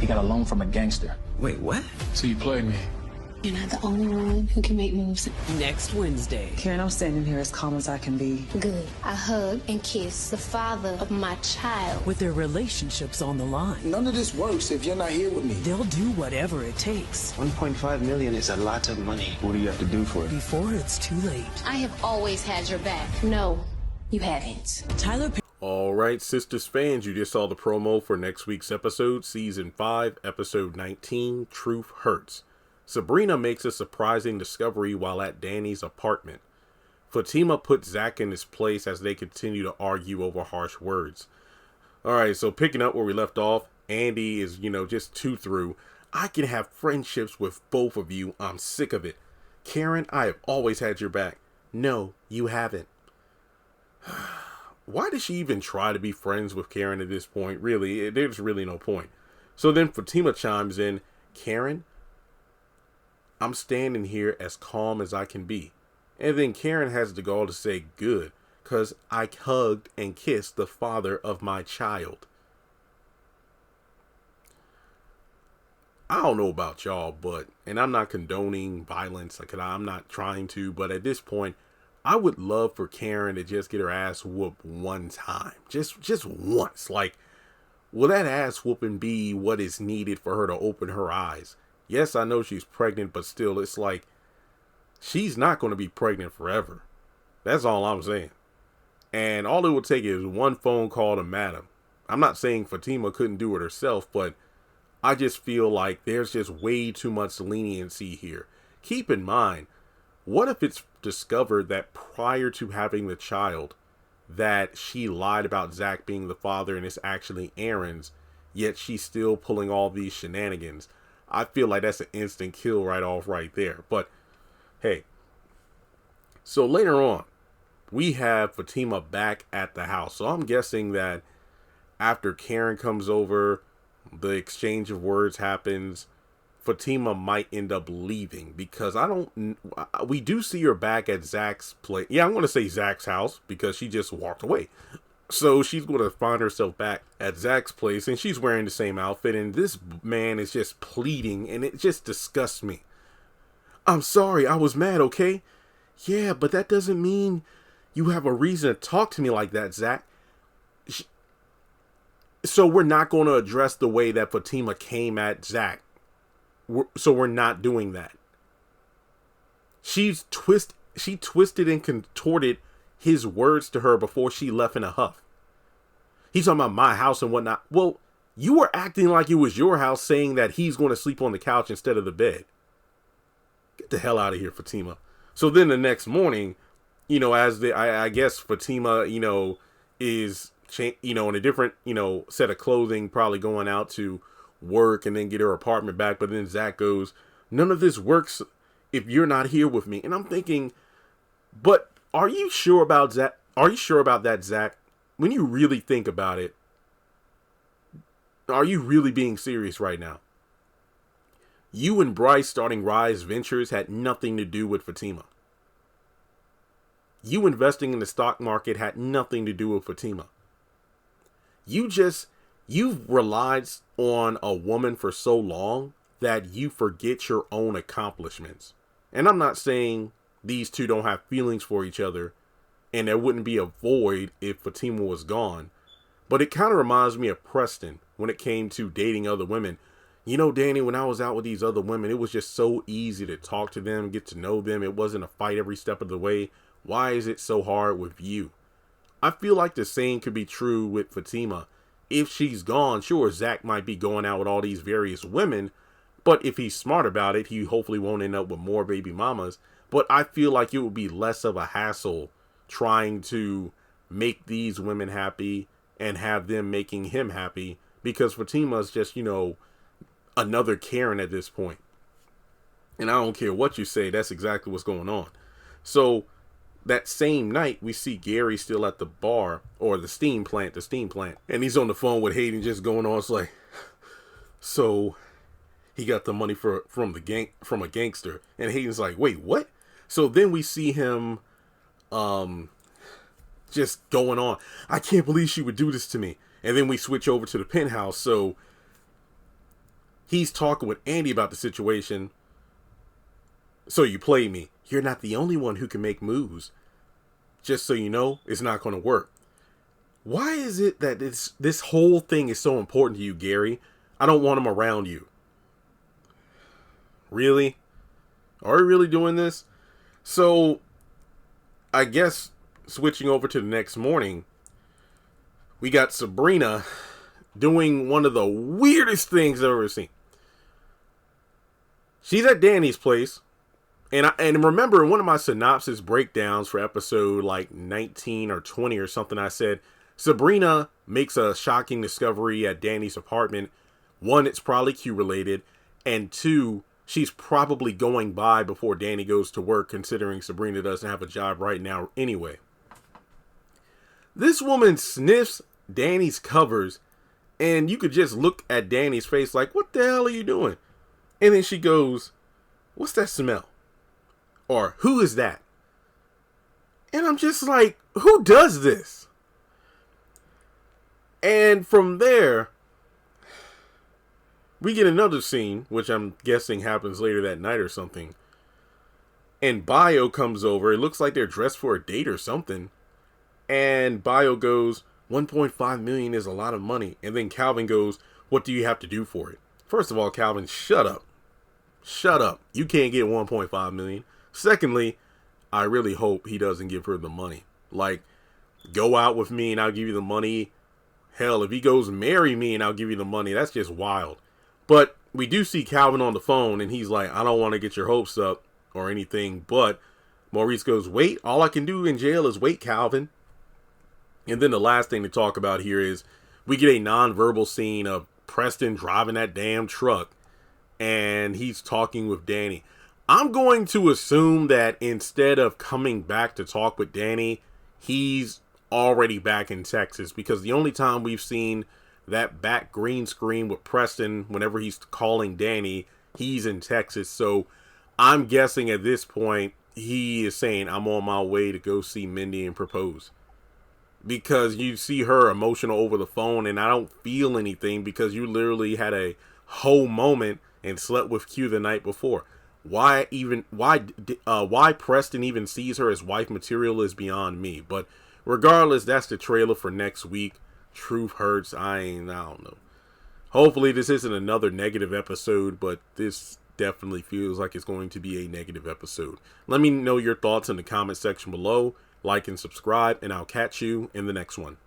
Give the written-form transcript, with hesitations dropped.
He got a loan from a gangster. Wait, what? So you played me. You're not the only one who can make moves. Next Wednesday. Karen, I'm standing here as calm as I can be. Good. I hug and kiss the father of my child. With their relationships on the line. None of this works if you're not here with me. They'll do whatever it takes. 1.5 million is a lot of money. What do you have to do for it? Before it's too late. I have always had your back. No, you haven't. Tyler All right, Sistas fans, you just saw the promo for next week's episode, Season 5, Episode 19, Truth Hurts. Sabrina makes a surprising discovery while at Danny's apartment. Fatima puts Zach in his place as they continue to argue over harsh words. Alright, so picking up where we left off, Andy is, just too through. I can have friendships with both of you. I'm sick of it. Karen, I have always had your back. No, you haven't. Why did she even try to be friends with Karen at this point? Really, there's really no point. So then Fatima chimes in, Karen, I'm standing here as calm as I can be. And then Karen has the gall to say, good, because I hugged and kissed the father of my child. I don't know about y'all, and I'm not condoning violence, I'm not trying to, but at this point, I would love for Karen to just get her ass whooped one time. Just once. Will that ass whooping be what is needed for her to open her eyes? Yes, I know she's pregnant, but still, it's like, she's not going to be pregnant forever. That's all I'm saying. And all it would take is one phone call to Madam. I'm not saying Fatima couldn't do it herself, but I just feel like there's just way too much leniency here. Keep in mind, what if it's discovered that prior to having the child, that she lied about Zach being the father and it's actually Aaron's, yet she's still pulling all these shenanigans? I feel like that's an instant kill right off right there. But hey, so later on, we have Fatima back at the house. So I'm guessing that after Karen comes over, the exchange of words happens, Fatima might end up leaving because we do see her back at Zach's place. Yeah, I'm going to say Zach's house because she just walked away. So she's going to find herself back at Zach's place and she's wearing the same outfit. And this man is just pleading and it just disgusts me. I'm sorry, I was mad, okay? Yeah, but that doesn't mean you have a reason to talk to me like that, Zach. So we're not going to address the way that Fatima came at Zach. So we're not doing that. She twisted and contorted his words to her before she left in a huff. He's talking about my house and whatnot. Well, you were acting like it was your house, saying that he's going to sleep on the couch instead of the bed. Get the hell out of here, Fatima. So then the next morning, I guess Fatima, is, in a different, set of clothing, probably going out to work and then get her apartment back. But then Zach goes, none of this works if you're not here with me. And I'm thinking, but are you sure about Zach? Are you sure about that, Zach? When you really think about it, are you really being serious right now? You and Bryce starting Rise Ventures had nothing to do with Fatima. You investing in the stock market had nothing to do with Fatima. You've relied on a woman for so long that you forget your own accomplishments. And I'm not saying these two don't have feelings for each other and there wouldn't be a void if Fatima was gone. But it kind of reminds me of Preston when it came to dating other women. Danny, when I was out with these other women, it was just so easy to talk to them, get to know them. It wasn't a fight every step of the way. Why is it so hard with you? I feel like the same could be true with Fatima. If she's gone, sure, Zach might be going out with all these various women, but if he's smart about it, he hopefully won't end up with more baby mamas. But I feel like it would be less of a hassle trying to make these women happy and have them making him happy, because Fatima's just, another Karen at this point. And I don't care what you say, that's exactly what's going on. So that same night, we see Gary still at the bar, or the steam plant, and he's on the phone with Hayden just going on. It's like, so he got the money from a gangster, and Hayden's like, wait, what? So then we see him just going on. I can't believe she would do this to me. And then we switch over to the penthouse. So he's talking with Andy about the situation. So you play me. You're not the only one who can make moves. Just so you know, it's not going to work. Why is it that this whole thing is so important to you, Gary? I don't want him around you. Really? Are we really doing this? So, I guess switching over to the next morning, we got Sabrina doing one of the weirdest things I've ever seen. She's at Danny's place. And remember, in one of my synopsis breakdowns for episode like 19 or 20 or something, I said, Sabrina makes a shocking discovery at Danny's apartment. One, it's probably Q related. And two, she's probably going by before Danny goes to work, considering Sabrina doesn't have a job right now anyway. This woman sniffs Danny's covers, and you could just look at Danny's face like, what the hell are you doing? And then she goes, what's that smell? Or, who is that? And I'm just like, who does this? And from there, we get another scene, which I'm guessing happens later that night or something. And Bio comes over. It looks like they're dressed for a date or something. And Bio goes, 1.5 million is a lot of money. And then Calvin goes, what do you have to do for it? First of all, Calvin, shut up. Shut up. You can't get 1.5 million. Secondly, I really hope he doesn't give her the money. Like, go out with me and I'll give you the money. Hell, if he goes marry me and I'll give you the money, that's just wild. But we do see Calvin on the phone and he's like, I don't want to get your hopes up or anything. But Maurice goes, wait, all I can do in jail is wait, Calvin. And then the last thing to talk about here is we get a non-verbal scene of Preston driving that damn truck and he's talking with Danny. I'm going to assume that instead of coming back to talk with Danny, he's already back in Texas, because the only time we've seen that back green screen with Preston whenever he's calling Danny, he's in Texas. So I'm guessing at this point he is saying, I'm on my way to go see Mindy and propose, because you see her emotional over the phone and I don't feel anything, because you literally had a whole moment and slept with Q the night before. Why Preston even sees her as wife material is beyond me. But regardless, that's the trailer for next week. Truth hurts. I don't know. Hopefully this isn't another negative episode, but this definitely feels like it's going to be a negative episode. Let me know your thoughts in the comment section below. Like and subscribe, and I'll catch you in the next one.